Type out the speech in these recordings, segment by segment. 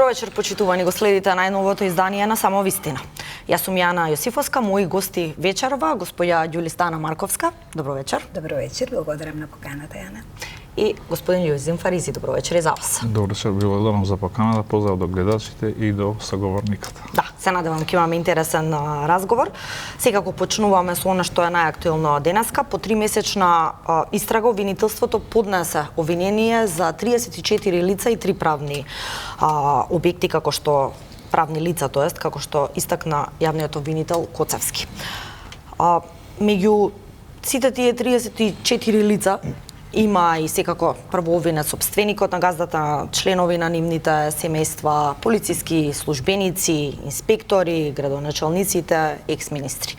Добро вечер, почитувани го следите најновото издание на Само вистина. Јас сум Јана Јосифовска, мои гости вечерва, господја Ѓулистана Марковска. Добро вечер. Добро вечер, благодарам на поканата, Јана. И господин Јузин Фаризи, добро вечер и за вас. Добро вечер, ви благодарам за поканата, поздрав до гледачите и до саговорниката. Да, се надевам ќе имаме интересен разговор. Секако почнуваме со она што е најактуелно денеска. По 3-месечна истрага обвинителството поднесе обвинение за 34 лица и 3 правни објекти, како што правни лица, тоест како што истакна јавниот обвинител Коцевски. Меѓу сите тие 34 лица има и секако првообвинет сопственикот на газдата, членови на нивните семејства, полициски службеници, инспектори, градоначалниците, екс-министри.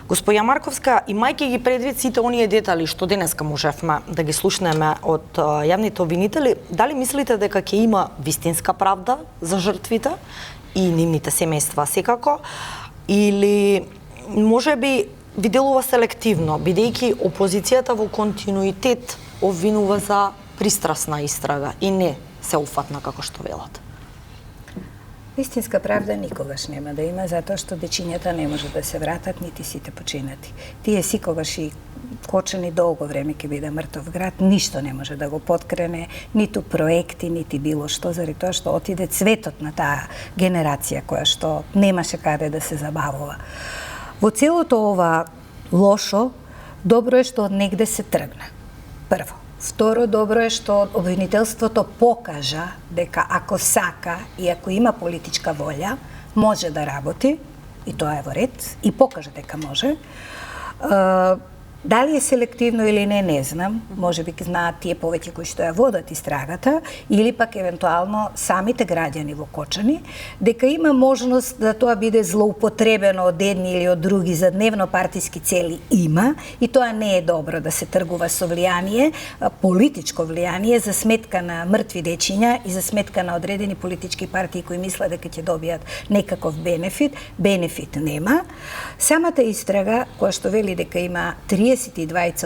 Господја Марковска, имајќи ги предвид сите оние детали што денеска можевме да ги слушнеме од јавните обвинители, дали мислите дека ќе има вистинска правда за жртвите и нивните семејства секако, или можеби ви делува селективно, бидејќи опозицијата во континуитет обвинува за пристрасна истрага и не сеуфатна како што велат? Вистинска правда никогаш нема да има, затоа што дечињата не може да се вратат, нити сите починати. Тие секогаш и Кочани долго време ќе биде мртов град, ништо не може да го поткрене, ниту проекти, нити било што, заради тоа што отиде цветот на таа генерација која што немаше каде да се забавува. Во целото ова лошо, добро е што од негде се тргна. Прво. Второ, добро е што обвинителството покажа дека ако сака и ако има политичка волја, може да работи, и тоа е во ред, и покажа дека може. Дали е селективно или не знам, може би знаат тие повеќе кои што ја водат истрагата, или пак евентуално самите граѓани во Кочани, дека има можност да тоа биде злоупотребено од едни или од други за дневно партиски цели, има, и тоа не е добро да се тргува со влијание, политичко влијание за сметка на мртви дечиња и за сметка на одредени политички партии кои мислат дека ќе добијат некаков бенефит. Бенефит нема. Самата истрага, која што вели дека има 32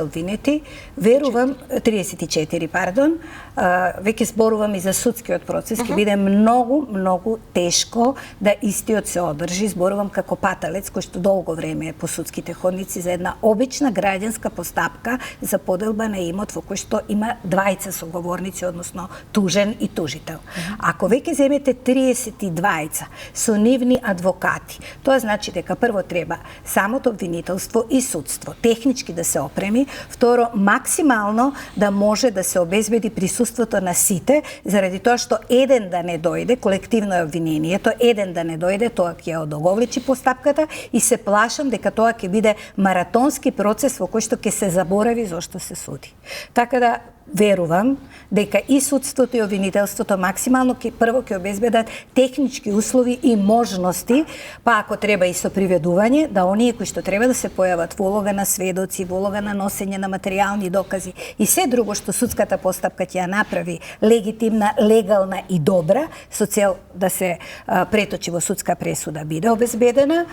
обвинети, верувам, 34, пардон, веќе зборувам и за судскиот процес, ќе биде многу тешко да истиот се одржи. Зборувам како паталец кој што долго време е по судските ходници за една обична граѓанска постапка за поделба на имот во кој што има двајца соговорници, односно тужен и тужител. Ако веќе земете 32 со нивни адвокати, тоа значи дека прво треба самото обвинителство и судство технички да се опреми, второ максимално да може да се обезбеди присуството на сите, заради тоа што еден да не дојде, колективно е обвинението, еден да не дојде, тоа ќе одоговлечи постапката и се плашам дека тоа ќе биде маратонски процес во кој што ќе се заборави зошто се суди. Така да верувам дека и судството и обвинителството максимално прво ќе обезбедат технички услови и можности, па ако треба и со приведување, да оние кои што треба да се појават во улога на сведоци, во улога на носење на материјални докази и се друго што судската постапка ќе ја направи легитимна, легална и добра, со цел да се преточи во судска пресуда, биде обезбедена.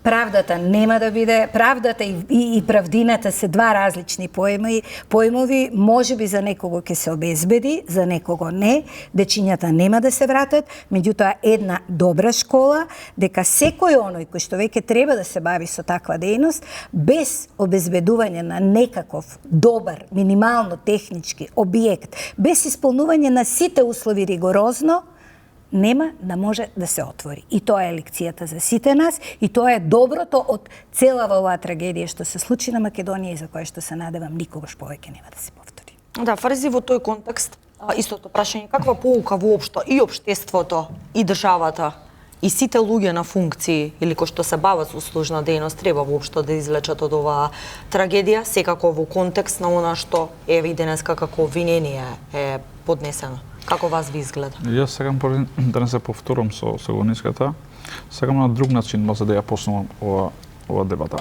Правдата нема да биде, правдата и правдината се два различни поимови, може би за некого ќе се обезбеди, за некого не, дечињата нема да се вратат, меѓутоа една добра школа, дека секој оној кој што веќе треба да се бави со таква дејност, без обезбедување на некаков добар, минимално технички објект, без исполнување на сите услови ригорозно, нема да може да се отвори. И тоа е лекцијата за сите нас, и тоа е доброто од целава оваа трагедија што се случи на Македонија и за која што се надевам никогаш повеќе нема да се повтори. Да, Фаризи, во тој контекст, истото прашање, каква поука воопшто и општеството, и државата, и сите луѓе на функции или кои што се бават со услужна дејност треба воопшто да извлечат од оваа трагедија, секако во контекст на она што еве и денеска како обвинение е поднесено? Како вас ви изгледа? Јас сакам да не се повторам со говорничката, сакам на друг начин за да ја почнувам ова дебата.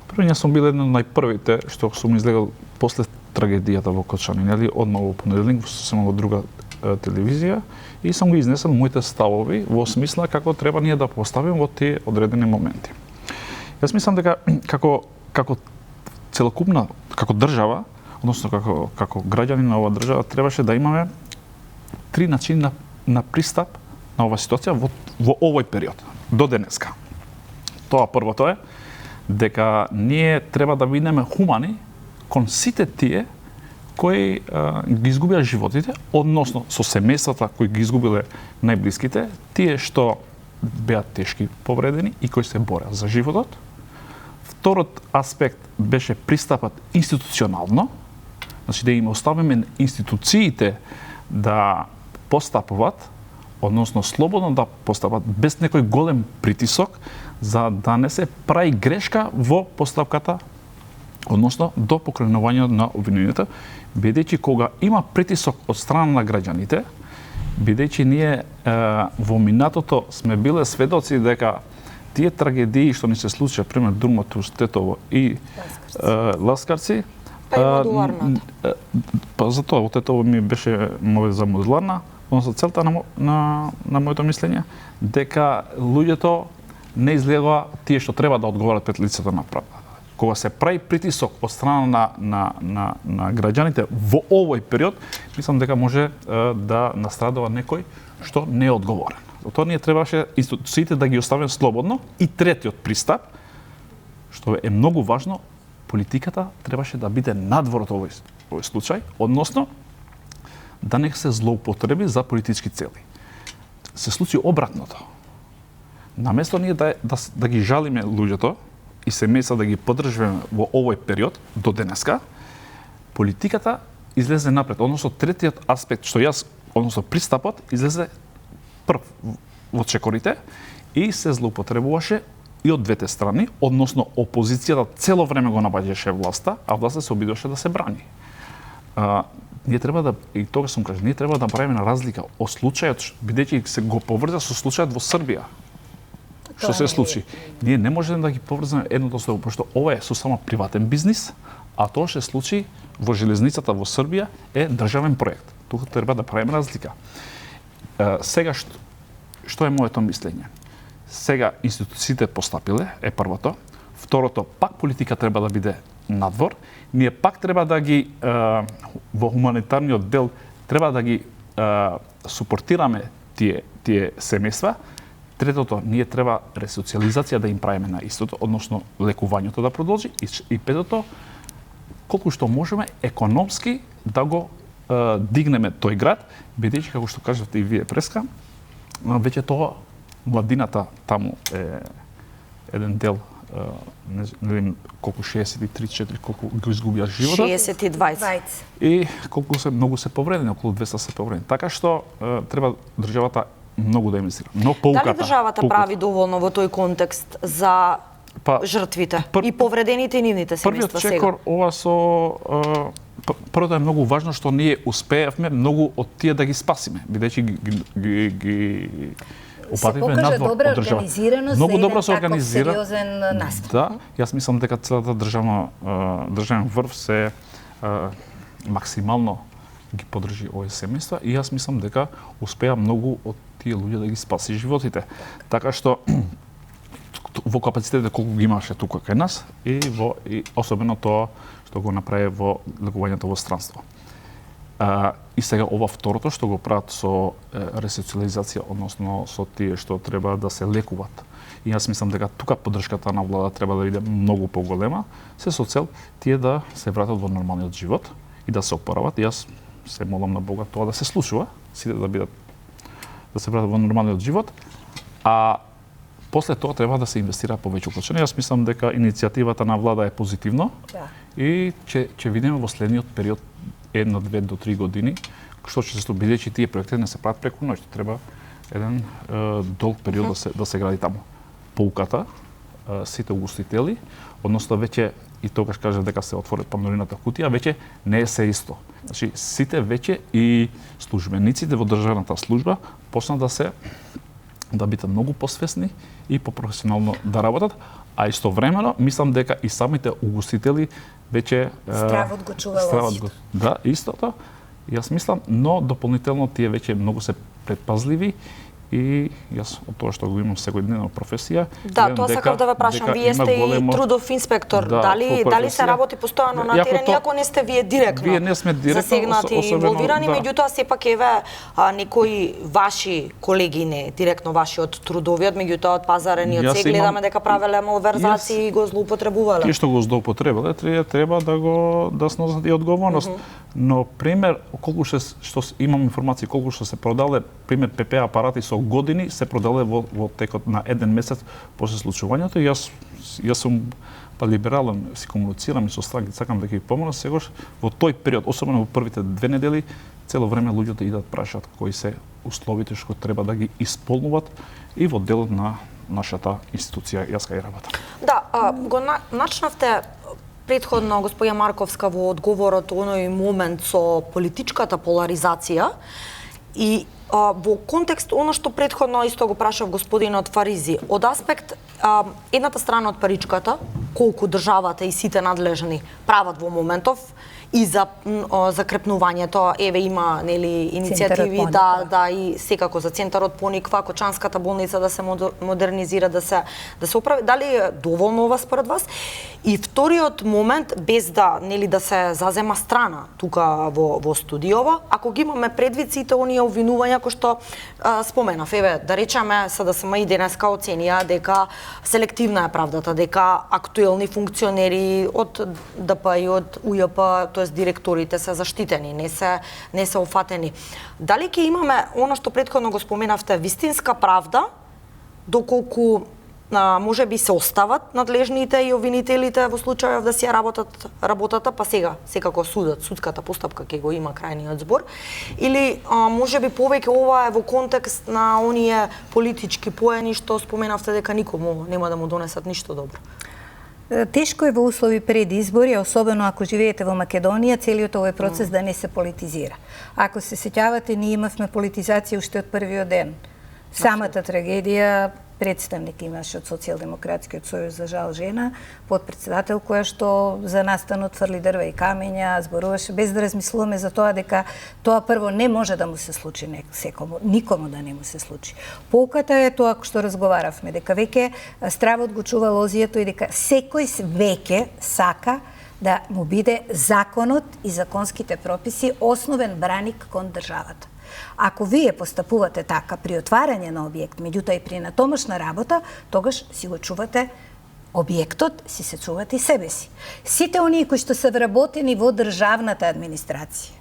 Прво, јас сум бил еден од најпрвите што сум излегал после трагедијата во Кочани, нели, одма во понеделник во друга телевизија и сам го изнесел моите ставови во смисла како треба ние да поставиме во тие одредени моменти. Јас мислам дека како целокупна, како држава, односно како граѓани на оваа држава, требаше да имаме три начини на пристап на оваа ситуација во овој период, до денеска. Тоа првото е дека ние треба да бидеме хумани кон сите тие кои ги изгубија животите, односно со семејствата кои ги изгубиле најблиските, тие што беа тешки повредени и кои се борат за животот. Второт аспект беше пристапот институционално, значи да им оставиме институциите да постапуваат, односно слободно да постапат без некој голем притисок, за да не се прави грешка во постапката, односно до покренувањето на обвинението, бидејќи кога има притисок од страна на граѓаните, бидејќи ние во минатото сме биле сведоци дека тие трагедии што ни се случија, пример Дурмотус, Тетово и Ласкарци, па за тоа, Тетово ми беше за модуларна, односно целта на моето мислење, дека луѓето не излегува тие што треба да одговорат пред лицето на правда. Кога се прави притисок од страна на граѓаните во овој период, мислам дека може да настрадува некој што не е одговорен. Затоа ние требаше институциите да ги оставиме слободно. И третиот пристап, што е многу важно, политиката требаше да биде надвор од овој случај, односно да не се злоупотреби за политички цели. Се случи обратното. Наместо ние да ги жалиме луѓето и семејства да ги поддржуваме во овој период до денеска, политиката излезе напред, односно третиот аспект што односно пристапот излезе прв во чекорите и се злоупотребуваше и од двете страни, односно опозицијата цело време го напаѓаше власта, а власта се обидуваше да се брани. Ние треба да, и тога сум кажа, ние треба да правиме разлика од случајот, бидејќи се го поврза со случајот во Србија. Што се случи? Ние не можеме да ги поврзаме едното со другото, пошто ова е со само приватен бизнис, а тоа што се случи во железницата во Србија е државен проект. Тука треба да правиме разлика. Сега што е моето мислење? Сега институциите постапиле, е првото. Второто, пак политика треба да биде надвор. Ние пак треба да ги во хуманитарниот дел треба да ги супортираме тие семејства. Третото, ние треба ресоциализација да им правиме на истото, односно лекувањето да продолжи. И петото, колку што можеме економски да го дигнеме тој град, бидејќи како што кажавте и вие преска, веќе тоа младината таму е еден дел, не знам колку 63-4 колку го изгубија животот. 62. И колку многу се повредени, околу 200 се повредени. Така што треба државата многу да инвестира. Но поуката. Дали државата прави доволно во тој контекст за жртвите и повредените и нивните семејства сега? Првиот чекор ова со првото е многу важно што ние успеевме многу од тие да ги спасиме, бидејќи ги опативме надвор од држава. Многу добро се организира. Сериозен настап. Да, јас мислам дека целата државен врв се максимално ги поддржи овие семејства и јас мислам дека успеа многу од тие луѓе да ги спаси животите. Така што во капацитетите колку ги имаше тука кај нас и особено тоа што го направи во лекувањето во странство. И сега ова второто што го прават со ресоциализација, односно со тие што треба да се лекуваат. И јас мислам дека тука поддршката на влада треба да биде многу поголема, се со цел тие да се вратат во нормалниот живот и да се опорават. Јас се молам на Бога тоа да се случува, сите да се вратат во нормалниот живот, а после тоа треба да се инвестира повеќе уклучено. Јас мислам дека иницијативата на влада е позитивно и ќе видиме во следниот период 1, 2 до 3 години што ќе се случи, бидејќи тие проекти не се прават преку ноќ, треба еден долг период да се гради таму. Поуката, сите угостители, односно веќе и тогаш кажа дека се отвори Пандорината кутија, веќе не е се исто. Значи сите веќе и службениците во државната служба почна да бидат многу посвесни и попрофесионално да работат, а истовремено мислам дека и самите угостители веќе стравот го чува. Да, истото. Јас мислам, но дополнително тие веќе многу се предпазливи И јас од тоа што го имам секојдневна професија, да, тоа сакав да ве прашам, вие сте и трудов инспектор, дали се работи постојано на терен, иако не сте вие директно засегнати и инволвирани, меѓутоа сепак еве некои ваши колеги, не директно ваши од трудовиот, меѓутоа од пазарен и од се гледаме дека правеле малверзации и го злоупотребувале. Тие што го злоупотребале треба да сносат и одговорност. Но пример колку што имам информации колку што се продале пример ПП апарати со години се продале во текот на еден месец после случувањето. Јас сум либерален, си комуницирам и со странки, сакам да ги помогнам сегаш во тој период, особено во првите 2 недели, цело време луѓето идат прашаат кои се условите што треба да ги исполнуват и во делот на нашата институција јас кај работам. Да, го начнавте предходно господја Марковска во одговорот оној момент со политичката поларизација и во контекст оно што предходно исто го прашав господинот Фаризи, од аспект едната страна од паричката, колку државата и сите надлежни прават во моментов и за закрепнувањето, еве има нели иницијативи да и секако за центарот Пониква, Кочанската болница да се модернизира, да се оправи, дали е доволно ова според вас? И вториот момент, без да нели да се зазема страна тука во студиово, ако ги имаме предвид сите оние обвинувања кои што споменав, еве да речеме СДСМ и денеска оценија дека селективна е правдата, дека актуелни функционери од ДП и од УЈП, тоест директорите се заштитени, не се офатени. Дали ќе имаме оно што претходно го споменавте, вистинска правда, доколку може би се остават надлежните и обвинителите во случајов да си ја работата, па сега секако судската постапка ќе го има крајниот збор, или може би повеќе ова е во контекст на оние политички поени што споменавте дека никому нема да му донесат ништо добро? Тешко е во услови пред избори, особено ако живеете во Македонија, целиот овој процес да не се политизира. Ако се сеќавате, ние имавме политизација уште од првиот ден. Самата трагедија, представник имаше од Социјалдемократскиот сојуз за жал жена, подпредседател која што за настанот фрли дрва и камења, зборуваше без да размислуваме за тоа дека тоа прво не може да му се случи секому, никому да не му се случи. Поуката е тоа што разговаравме, дека веќе стравот го чува лозијето и дека секој веќе сака да му биде законот и законските прописи основен браник кон државата. Ако вие постапувате така при отварање на објект, меѓутоа и при натомашна работа, тогаш си го чувате објектот, си се чувате и себе си. Сите оние кои што се вработени во државната администрација,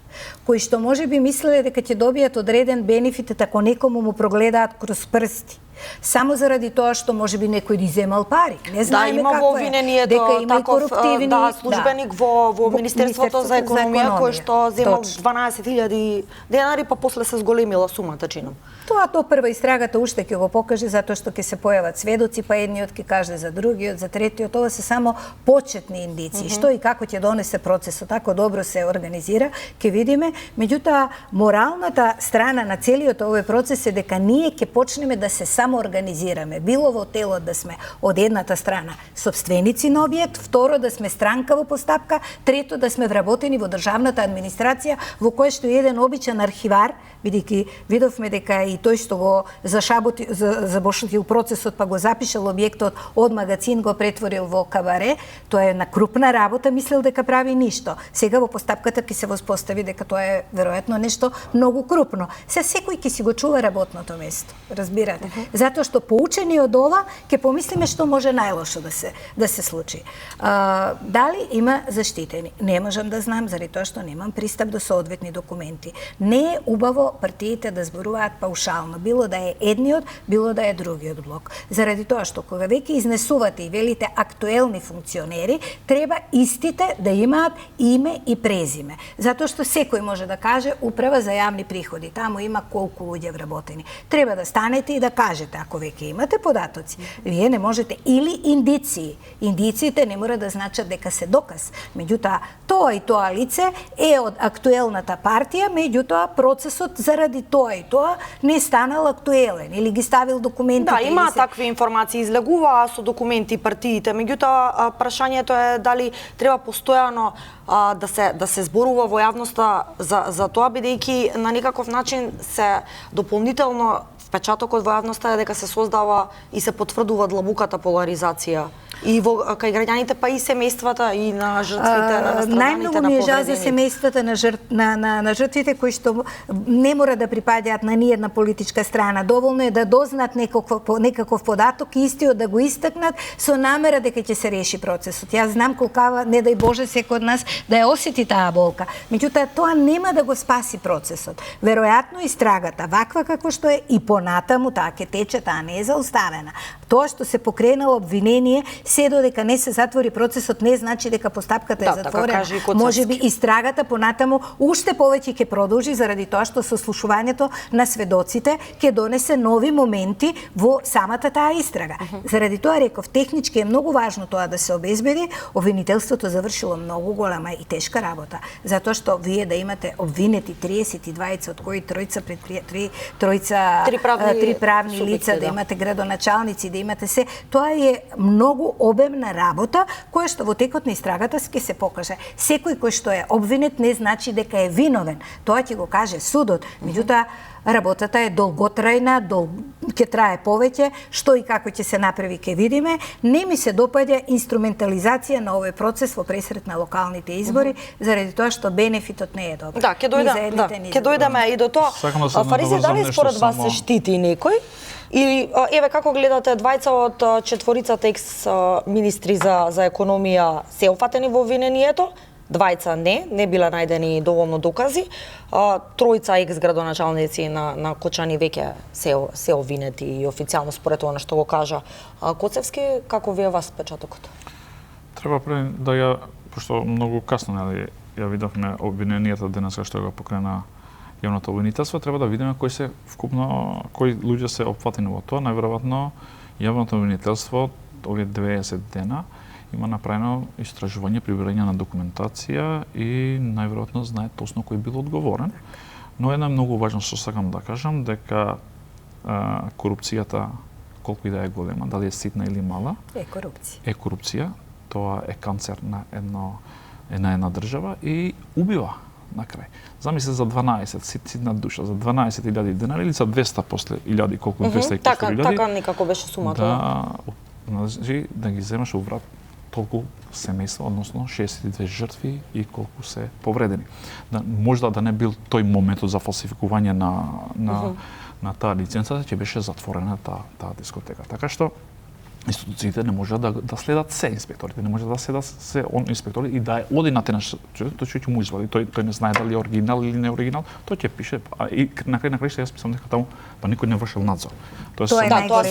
кои што може би мислеле дека ќе добијат одреден бенефит ако некому му прогледаат кроз прсти, само заради тоа што може би некој ги земал пари. Не знаеме како е. Дека има коруптивни службеник во Министерството за економија кој што земал 12.000 денари, па после се зголемила сумата, чинам. Тоа прва истрагата уште ќе го покаже, затоа што ќе се појават сведоци, па едниот ќе каже за другиот, за третиот. Ова се само почетни индиции. Што и како ќе донесе процесот, ако добро се организира, ќе видиме. Меѓутоа, моралната страна на целиот овој процес е дека ние ќе почнеме да се самоорганизираме. Било во телот да сме од едната страна сопственици на објект, второ да сме странка во постапка, трето да сме вработени во државната администрација, во која што еден обичен архивар, бидејќи видовме дека и тој што го забошутил процесот, па го запишал објектот од магазин, го претворил во кабаре, тоа е на крупна работа, мислел дека прави ништо. Сега во постапката ќе се воспостави дека тоа е веројатно нешто многу крупно. Секој ќе си го чува работното место, разбирате? Затоа што поучени од ова, ќе помислиме што може најлошо да се случи. Дали има заштитени? Не можам да знам, заради тоа што немам пристап до соодветни документи. Не е убаво партиите да зборуваат паушално, било да е едниот, било да е другиот блок. Заради тоа што кога веќе изнесувате и велите актуелни функционери, треба истите да имаат име и презиме. Затоа што секој може да каже управа за јавни приходи, таму има колку луѓе вработени. Треба да станете и да кажете, ако веќе имате податоци, вие не можете, или индиции. Индициите не мора да значат дека се доказ. Меѓутоа, тоа и тоа лице е од актуелната партија, меѓутоа процесот заради тоа и тоа не станал актуелен или ги ставил документите. Да, има такви информации, излегуваа со документи партиите, меѓутоа прашањето е дали треба постојано да се зборува во јавноста за тоа, бидејќи на некаков начин се дополнително впечатокот во јавноста е дека се создава и се потврдува длабоката поларизација и кај граѓаните, па и семејствата и на жртвите, на настраданите, на Најмногу ми е жал за семејствата на жртвите кои што не мора да припаѓаат на ниедна политичка страна. Доволно е да дознаат некаков податок и истиот да го истакнат со намера дека ќе се реши процесот. Јас знам колкава, не дај Боже, секој од нас да ја осети таа болка. Меѓутоа, тоа нема да го спаси процесот. Веројатно истрагата, ваква како што е и понатаму, таа ќе тече, таа не е зауставена. Тоа што се покренало обвинение, се додека не се затвори процесот, не значи дека постапката е затворена. Можеби истрагата понатаму уште повеќе ќе продолжи заради тоа што сослушувањето на сведоците ќе донесе нови моменти во самата таа истрага. Заради тоа реков, технички е многу важно тоа да се обезбеди. Обвинителството завршило многу голема и тешка работа, затоа што вие да имате обвинети 32, од кои три правни лица, да имате градоначалници, да имате се, тоа е многу обемна работа која што во текот на истрагата ќе се покаже. Секој кој што е обвинет не значи дека е виновен. Тоа ќе го каже судот. Меѓутоа, работата е долготрајна, ќе трае повеќе, што и како ќе се направи ќе видиме. Не ми се допаѓа инструментализација на овој процес во пресрет на локалните избори, заради тоа што бенефитот не е добар. Да, ќе дојдеме и до тоа. Фаризе, дали според вас се штити некој? Или, еве, како гледате, двајца од четворицата екс-министри за економија се офатени во обвинението? Двајца не биле најдени доволно докази. Тројца екс-градоначалници на Кочани веќе се обвинети и официјално според тоа што го кажа Коцевски. Како ви е вас впечатокот? Треба да ја, пошто многу касно ја видовме обвиненијата денеска што го покрена јавното обвинителство, треба да видиме кои луѓе се опфатени во тоа. Најверојатно јавното обвинителство овие 90 дена има направено истражување, прибирање на документација и најверојатно знае точно кој бил одговорен. Но една многу важно што сакам да кажам, дека корупцијата, колку и да е голема, дали е ситна или мала, е корупција. Тоа е канцер на една држава и убива на крај. Замисли за 12 ситна душа, за 12.000 денари или за 200 после 1000, колку 200 000. Така никако беше сумата. Да ги земеш уврат толку семејства, односно 62 жртви и колку се повредени. Можда да не бил тој моментот за фалсификување на таа лиценца, ќе беше затворена таа дискотека. Така што институциите не можат да следат се инспекторите, не можат да следат се инспектори и да оди на тенаш тој ќе му извади, тој не знае дали е оригинал или не е оригинал, тој ќе пише и на крај јас писам дека таму па никој не вршил надзор. Тоа се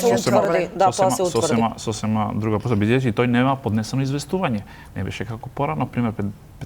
утврди, тоа се утврди. Сосема друга пособа, бидејќи тој нема поднесено известување. Не беше како порано, пример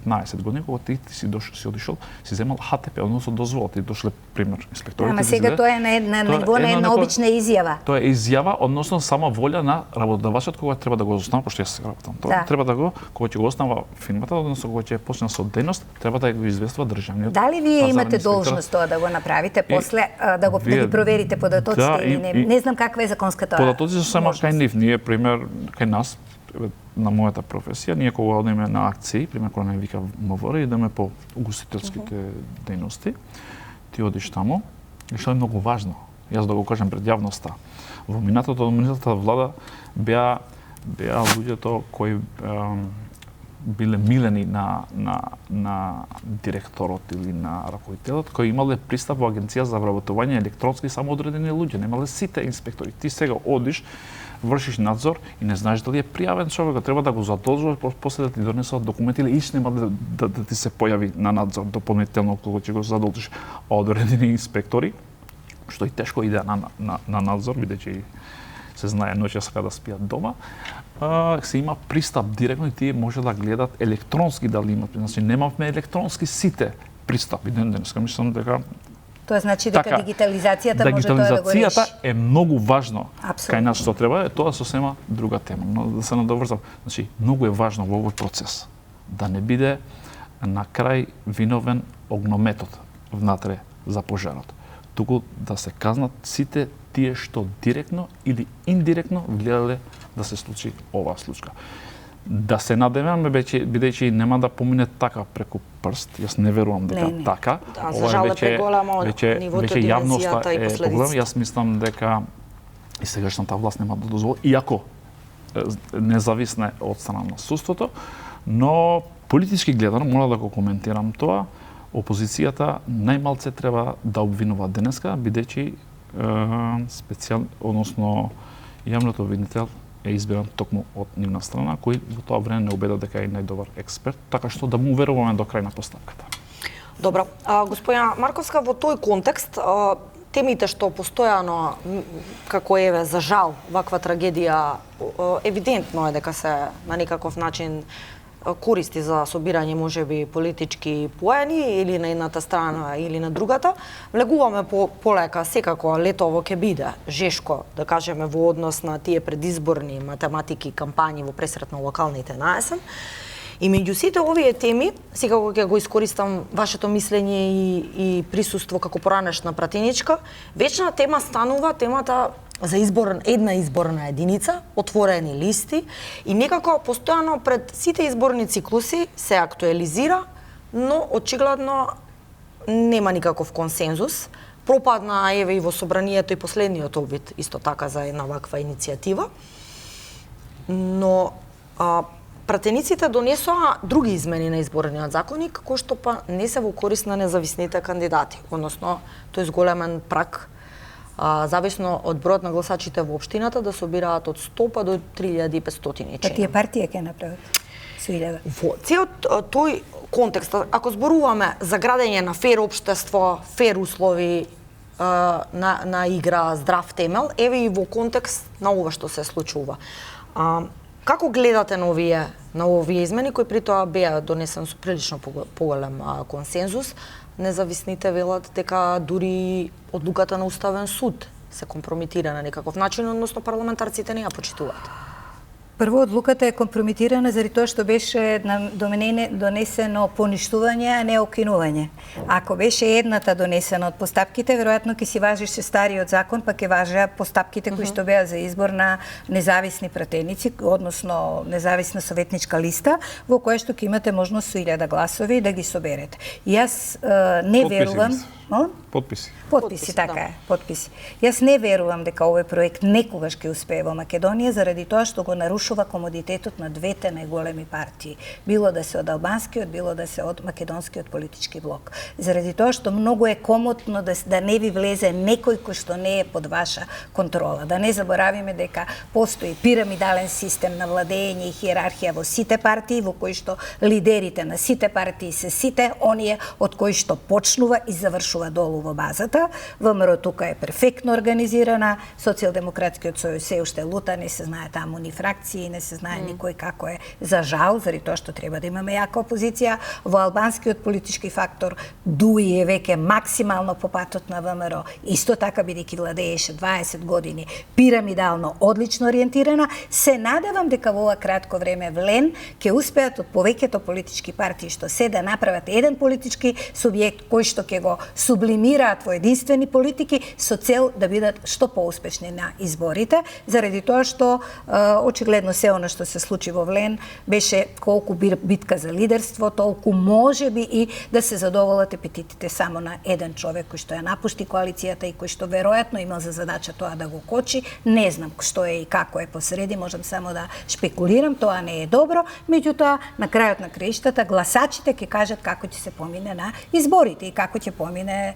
15 години кога ти си одишол, си земал ХТП, односно дозвола, ти дошле пример инспекторите. Ама сега тоа е на ниво на една обична изјава. Тоа е изјава, односно сама волја на работодавачот кога треба да го основа, пошто јас работам. Тоа треба да го, кога ќе го основа фирмата, односно кога ќе почне со дејност, треба да го известува државниот. Дали вие имате должност тоа да го направите после да ги проверите податоците или не? Не знам каква е законската податоци се само кај нив, ние пример кај нас на мојата професија, ние кога одиме на акции, пример кога не вика МВР, идеме по угостителските дејности, ти одиш таму, и што е многу важно, јас да го кажам пред јавноста, во минатата влада беа луѓето кои биле милени на директорот или на раководителот, кои имале пристап во агенција за вработување електронски самоодредени луѓе, немале сите инспектори. Ти сега одиш, вршиш надзор и не знаеш дали е пријавен човекот, треба да го задолжуваш после да ти донесат документи или иш нема да ти се појави на надзор дополнително кога ќе го задолжиш одредени инспектори, што и тешко иде на надзор, бидејќи се знае ноќе сака да спијат дома, се има пристап директно и тие може да гледат електронски дали имат, значи немавме електронски сите пристапи. Денеска мислам дека тоа значи дека дигитализацијата може тоа да го реши. Дигитализацијата е многу важно. Кај нас што треба, тоа сосема друга тема, но да се надоврзам. Значи, многу е важно во овој процес да не биде на крај виновен огнометот внатре за пожарот, туку да се казнат сите тие што директно или индиректно гледале да се случи оваа случка. Да се надеваме, бидејќи нема да помине така преку прст. Јас не верувам дека така. Да, за жал е преголемо нивото, јавноста и последиците. Јас мислам дека и сегашната власт нема да дозволи, иако независна од страна на судството, но политички гледано, мора да го коментирам тоа, опозицијата најмалце треба да обвинува денеска, бидејќи односно јавното обвинител е избиран токму од нивна страна, кој во тоа време не убеда дека е најдобар експерт, така што да му веруваме до крај на поставката. Добро. Господина Марковска, во тој контекст, темите што постојано, како еве, за жал, ваква трагедија, евидентно е дека се на некаков начин користи за собирање можеби политички поени или на едната страна или на другата. Влегуваме полека, секако летово ќе биде жешко, да кажеме, во однос на тие предизборни математики кампањи во пресрет на локалните на есен. И меѓу сите овие теми, секако ќе го искористам вашето мислење и присуство како поранешна пратеничка, вечна тема станува темата за една изборна единица, отворени листи и некако постојано пред сите изборни циклуси се актуализира, но очигледно нема никаков консензус. Пропадна еве и во собранието и последниот обид исто така за една ваква иницијатива. Но пратениците донесоа други измени на изборниот законник, кои што па не се во корист на независните кандидати, односно тој зголемен праг, зависно од бројот на гласачите во општината, да собираат од 100 па до 3500 Па тие партија ќе направат со 1000. Во целиот тој контекст, ако зборуваме за градење на фер општество, фер услови на игра, здрав темел, еве и во контекст на ова што се случува. Како гледате на овие измени, кои при тоа беа донесен со прилично поголем консензус? Независните велат дека дури одлуката на Уставен суд се компрометира на некаков начин, односно парламентарците не ја почитуваат. Прво, одлуката е компрометирана заради тоа што беше донесено поништување, а не окинување. Ако беше едната донесена од постапките, веројатно ќе си важеше стариот закон, па ќе важеа постапките кои што беа за избор на независни пратеници, односно независна советничка листа, во која што ќе имате можност со 1000 гласови да ги соберете. И јас не верувам... Потписи, така е, потписи. Јас не верувам дека овој проект некогаш ќе успее во Македонија заради тоа што го нарушува комодитетот на двете најголеми партии, било да се од албанскиот, било да се од македонскиот политички блок. Заради тоа што многу е комотно да не ви влезе некој кој што не е под ваша контрола. Да не заборавиме дека постои пирамидален систем на владење и хиерархија во сите партии, во кои што лидерите на сите партии се сите оние од кои што почнува и завршува долу во базата. ВМРО тука е перфектно организирана, Социјалдемократскиот сојуз се уште лута, не се знае таму ни фракции, не се знае никој како е, за жал, заради тоа што треба да имаме јака опозиција. Во албанскиот политички фактор Дуи е веќе максимално по патот на ВМРО, исто така бидејќи владееше 20 години, пирамидално, одлично ориентирана. Се надевам дека во ова кратко време Влен ќе успеат од повеќето политички партии што се да направат еден политички субјект кој што ќе го сублимираат во единствени политики со цел да бидат што поуспешни на изборите, заради тоа што очигледно се она што се случи во Влен беше колку битка за лидерство, толку можеби и да се задоволат апетитите само на еден човек кој што ја напушти коалицијата и кој што веројатно имал за задача тоа да го кочи. Не знам што е и како е посреди, можам само да шпекулирам, тоа не е добро, меѓутоа на крајот на краиштата гласачите ќе кажат како ќе се помине на изборите и како ќе помине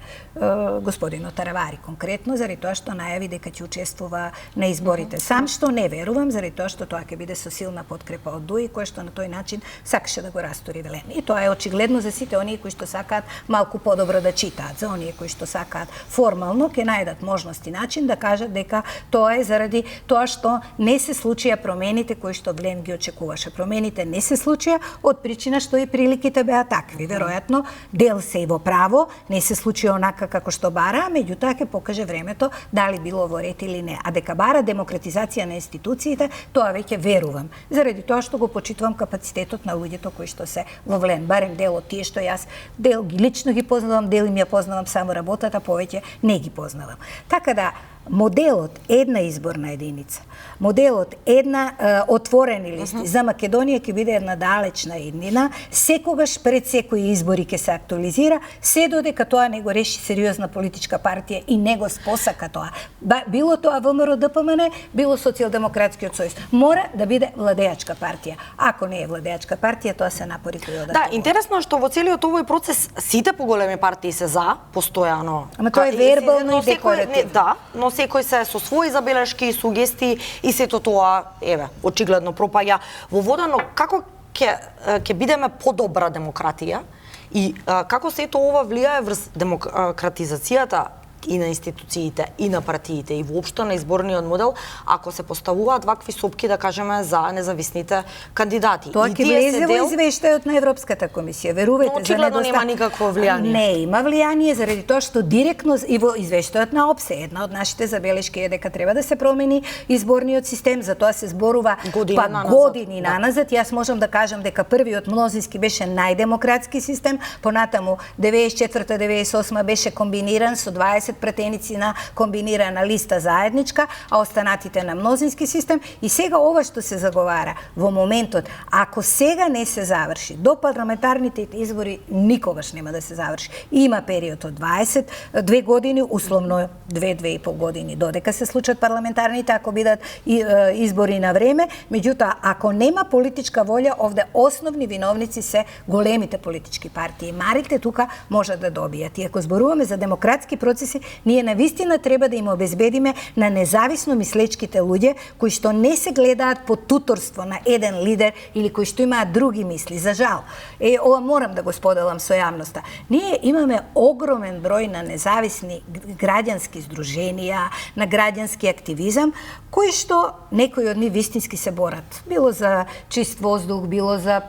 господино Таравари конкретно, заради тоа што најави дека ќе учествува на изборите сам, што не верувам, заради тоа што тоа ќе биде со силна подкрепа од Дуи, кој што на тој начин сакаше да го растури Влен. И тоа е очигледно за сите оние кои што сакаат малку подобро да читаат, за оние кои што сакаат формално ќе најдат можност и начин да кажат дека тоа е заради тоа што не се случија промените кои што Влен ги очекуваше. Промените не се случија од причина што и приликите беа такви. Веројатно дел се и во право, не се случи онака како што бара, меѓутоа ќе покаже времето дали било во ред или не. А дека бара демократизација на институциите, тоа веќе верувам. Заради тоа што го почитувам капацитетот на луѓето кои што се во Влен, барем дел од тие што јас дел ги лично ги познавам, дел им ја познавам само работата, повеќе не ги познавам. Така да моделот една изборна единица, моделот една отворени листи за Македонија ќе биде една далечна иднина, секогаш пред секои избори ќе се актуализира, се додека тоа не го реши сериозна политичка партија и не го спосака тоа. Било тоа ВМРО ДПМН, било Социјалдемократскиот сојуз. Мора да биде владеачка партија. Ако не е владеачка партија, тоа се напори кои одат. Да, интересно е што во целиот овој процес сите поголеми партии се за, постојано. Ама тоа е вербално и декларативно. Да, но секој се со своји забелешки и сугестии и сето тоа, еве, очигледно пропаѓа во вода, но како ќе бидеме подобра демократија и како сето ова влијае врз демократизацијата и на институциите, и на партиите, и воопшто на изборниот модел, ако се поставуваат вакви сопки, да кажеме, за независните кандидати. Тоа ќе влезе во извештајот на Европската комисија. Верувајте, но очигледно нема никакво влијание. Не има влијание заради тоа што директно и во извештајот на ОПСЕ една од нашите забелешки е дека треба да се промени изборниот систем, за тоа се зборува години наназад. Јас можам да кажам дека првиот мнозински беше најдемократски систем, понатаму 94-98 беше комбиниран со 20 претеници на комбинирана листа заедничка, а останатите на мнозински систем. И сега ова што се заговара во моментот, ако сега не се заврши, до парламентарните избори никогаш нема да се заврши. Има период од 22 години, условно 2-2,5 години, додека се случат парламентарните, ако бидат избори на време. Меѓутоа, ако нема политичка волја, овде основни виновници се големите политички партии. Марите тука може да добијат. И ако зборуваме за демократски процеси, ние навистина треба да им обезбедиме на независно мислечките луѓе кои што не се гледаат под туторство на еден лидер или кои што имаат други мисли. За жал, ова морам да го споделам со јавноста. Ние имаме огромен број на независни граѓански здруженија, на граѓански активизам, кои што некои од нив вистински се борат. Било за чист воздух, било за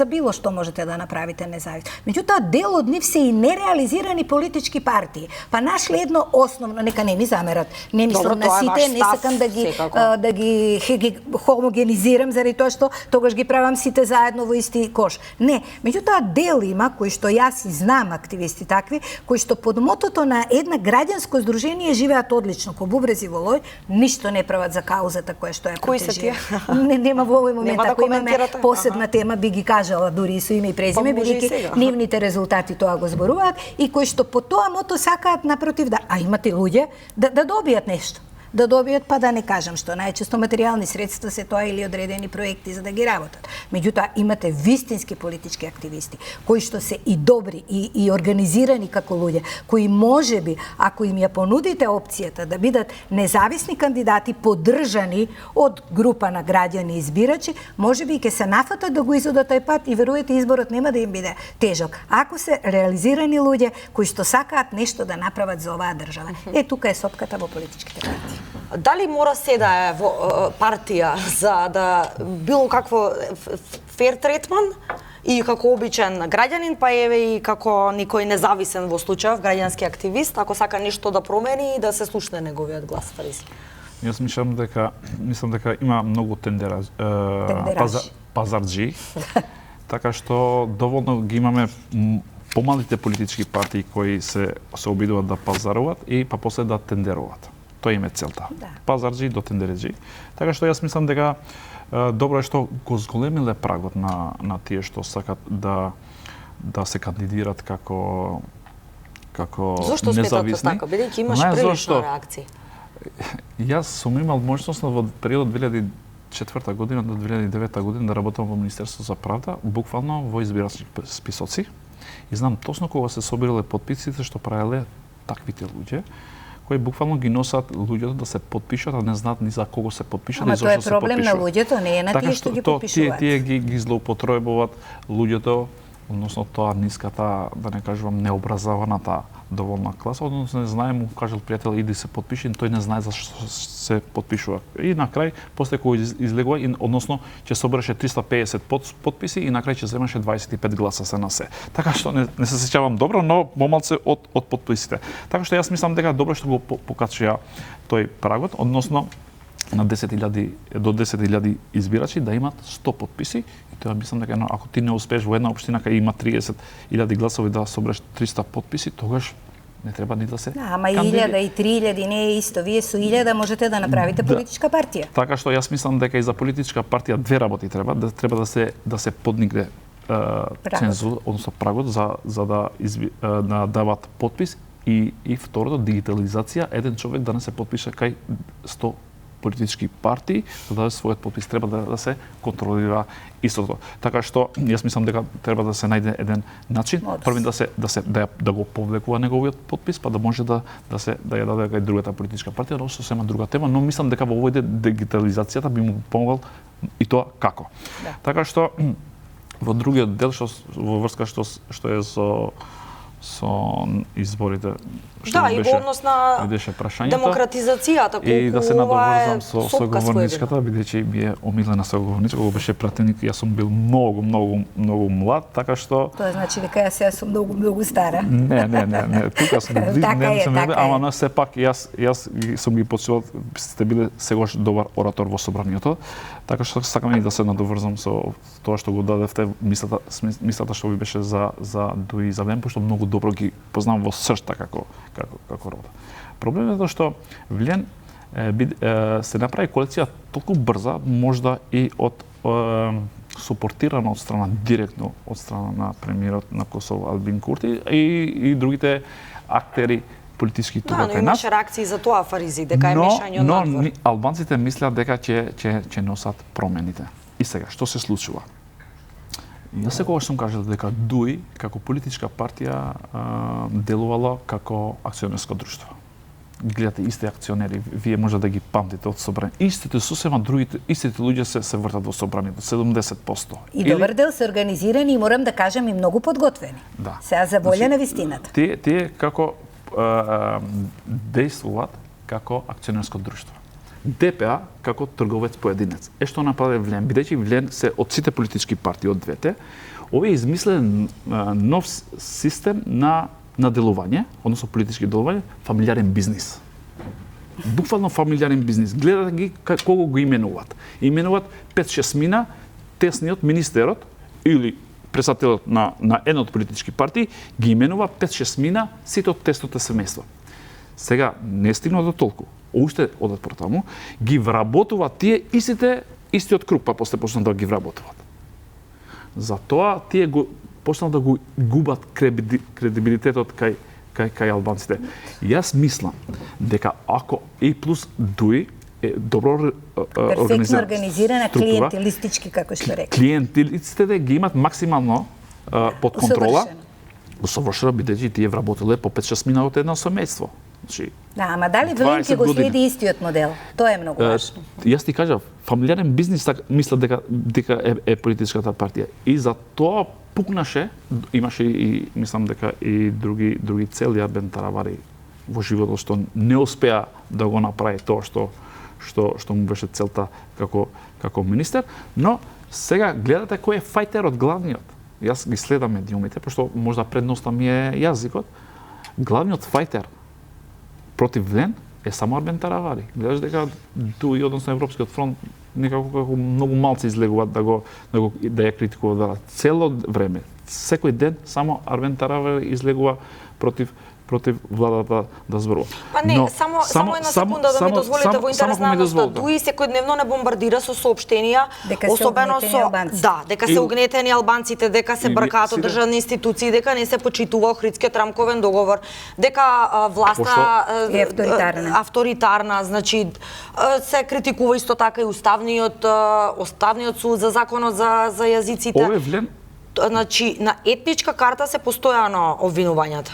било што можете да направите независно. Меѓутоа, дел од нив се и нереализирани политички партии. Па нашле едно основно, нека не ми замерат, не мислам на сите, не сакам да ги хомогенизирам заради тоа што тогаш ги правам сите заедно во исти кош. Не, меѓутоа дел има кои што јас и знам активисти такви, кои што под мотото на една граѓанско здружение живеат одлично, ко бубрези во лој, ништо не прават за каузата која што ја протежира. Нема во овој момент, ако имаме посебна тема, би ги кажала дури и со име и презиме, бидејќи нивните резултати тоа го зборуваат и кои што по тоа мото сакаат напротив да, а имате луѓе да добијат нешто. Да добијат, па да не кажам што најчесто материјални средства се тоа или одредени проекти за да ги работат. Меѓутоа имате вистински политички активисти кои што се и добри и организирани како луѓе, кои можеби ако им ја понудите опцијата да бидат независни кандидати поддржани од група на граѓани и избирачи, можеби и ќе се нафатат да го изодат тај пат и верувајте изборот нема да им биде тежок. Ако се реализирани луѓе кои што сакаат нешто да направат за оваа држава. Тука е сопката во политичките партии. Дали мора се да е во партија за да било какво фер третман и како обичен граѓанин, па еве и како некој независен во случајов граѓански активист, ако сака нешто да промени и да се слушне неговиот глас, Фариз? Јас мислам дека има многу пазарџи, така што доволно ги имаме помалите политички партии кои се обидуваат да пазаруваат и па после да тендеруваат. Тоа им е целта. Да. Пазарџи до тендереџи. Така што јас мислам дека добро е што го зголемиле прагот на тие што сакат да се кандидираат како Зошто независни. Зошто сметате така? Бидејќи имаш прилично реакции. Јас сум имал можност во период 2004 година до 2009 година да работам во Министерство за правда, буквално во избирачни списоци. И знам точно кога се собирале подписите што правеле таквите луѓе, кои буквално ги носат луѓето да се подпишат, а не знаат ни за кого се подпишат и зошто се подпишуваат. Ама тоа е проблем на луѓето, не е на тие што ги подпишуваат. Тие ги злоупотребуваат луѓето, односно тоа ниската, да не кажувам, необразованата доволна класа, односно не знае, му кажал пријател иди се подпиши, тој не знае зашто се подпишува. И на крај, после кој излегува, односно ќе собереше 350 подписи и на крај ќе земеше 25 гласа се на се. Така што не се сеќавам добро, но помалце од подписите. Така што јас мислам дека добро што го покачија тој прагот, односно на 10.000 до 10.000 избирачи да имат 100 подписи. И тоа мислам дека ако ти не успееш во една општина кај има 30.000 гласови да собереш 300 подписи, тогаш Не треба ни да се Да, ама 1000 и 3000 не е исто. Вие со 1000 можете да направите политичка партија. Така што јас мислам дека и за политичка партија две работи треба да се подигне цензус, односно прагот за да дават подпис и второто дигитализација, еден човек да не се подпише кај 100 политички партии, за да својот подпис треба да се контролира истото. Така што јас мислам дека треба да се најде еден начин, први да го повлекува неговиот подпис, па да може да ја даде кај другата политичка партија, но сосема друга тема, но мислам дека во овој дигитализацијата би му помогал и тоа како. Да. Така што во другиот дел во врска што е со изборите, што и во однос на демократизацијата, и да се надоврзам со говорничката, бидејќи ми е омилена соговорничка, кога беше пратеник, јас сум бил многу млад, така што тоа значи дека јас сум многу стара. Не, тука сум ама на сепак јас сум ги почувал, сте биле сегаш добар оратор во собранието, така што сакам и да се надоврзам со тоа што го дадевте, мислата што ви беше за Дуи и за Влен, пошто многу добро ги познавам во сршта како рода. Проблемот е што Влен се направи коалиција толку брза, можда и од супортирана од страна директно од страна на премиерот на Косово Албин Курти и другите актери политички тука кај нас. Но имаше реакции за тоа, Фаризи, дека е мешање од надвор. Но албанците мислат дека ќе носат промените. И сега, што се случува? Јас секогаш сум кажал дека Дуи, како политичка партија, делувала како акционерско друштво. Гледате исти акционери, вие може да ги памтите од собрание. Истите сосема истите луѓе се вртат во собранието, 70%. И добар дел се организирани и морам да кажам и многу подготвени. Да. Сега за волја на вистината. Тие како действуваат како акционерско друштво. ДПА како трговец поединец. Што направи Влен? Бидејќи Влен се од сите политички партии од двете, овие измислен нов систем на делување, односно политички делување, фамилиарен бизнис. Буквално фамилиарен бизнис. Гледате ги кого го именуваат. Именуваат 5-6 мина тесниот министерот или председателот на една од политички партии ги именува 5-6 мина сите од тесното семејство. Сега не стигна до толку. Уште одат протаму, ги вработуваат тие истиот круг, па после почнат да ги вработуваат. Затоа тие почнат да го губат кредибилитетот кај албанците. Јас мислам дека ако и плюс Дуи е добро перфектно организирана, клиентелистички, како што рекла. Клиентелистите ги имат максимално под контрола. Усовршено, бидејќи тие вработиле по 5-6 мина од едно семејство. Да, ама дали Влен ќе го следи истиот модел? Тоа е многу важно. Јас ти кажав, фамилиарен бизнис мислат дека е политичката партија. И за тоа пукнаше, имаше и мислам дека и други цели Арбен Таравари во животот што не успеа да го направи тоа што му беше целта како министер, но сега гледате кој е фајтерот главниот. Јас ги следам медиумите, пошто можда предноста ми е јазикот. Главниот фајтер против Влен е само Арбен Таравари. Гледаш дека Дуи, односно Европскиот фронт, некако како многу малци излегуваат да ја критикуваат цело време. Секој ден само Арбен Таравари излегува против владата да зборува. Па не, само една секунда да ми дозволите во интерес на јавноста. Дуи секојдневно не бомбардира со соопштенија, особено дека се угнетени албанците, дека се бркаат од државни институции, дека не се почитува Охридскиот рамковен договор, дека власта е авторитарна, значи се критикува исто така и уставниот суд за законот за јазиците. Овој Влен Значи, на етничка карта се постојано обвинувањата.